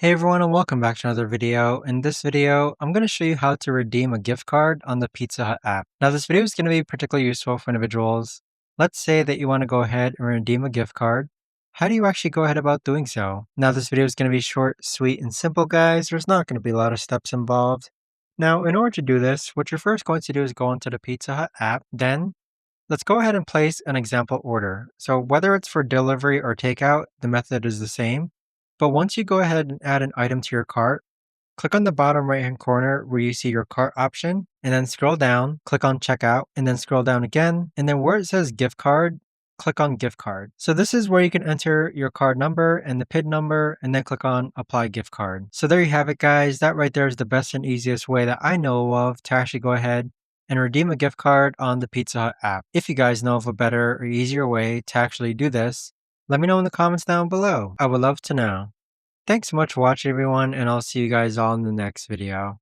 Hey everyone and welcome back to another video. In this video, I'm going to show you how to redeem a gift card on the Pizza Hut app. Now this video is going to be particularly useful for individuals. Let's say that you want to go ahead and redeem a gift card. How do you actually go ahead about doing so? Now this video is going to be short, sweet, and simple guys. There's not going to be a lot of steps involved. Now in order to do this, what you're first going to do is go into the Pizza Hut app. Then let's go ahead and place an example order. So whether it's for delivery or takeout, the method is the same. But once you go ahead and add an item to your cart, click on the bottom right hand corner where you see your cart option, and then scroll down, click on checkout, and then scroll down again. And then where it says gift card, click on gift card. So this is where you can enter your card number and the PIN number, and then click on apply gift card. So there you have it, guys. That right there is the best and easiest way that I know of to actually go ahead and redeem a gift card on the Pizza Hut app. If you guys know of a better or easier way to actually do this, let me know in the comments down below. I would love to know. Thanks so much for watching everyone, and I'll see you guys all in the next video.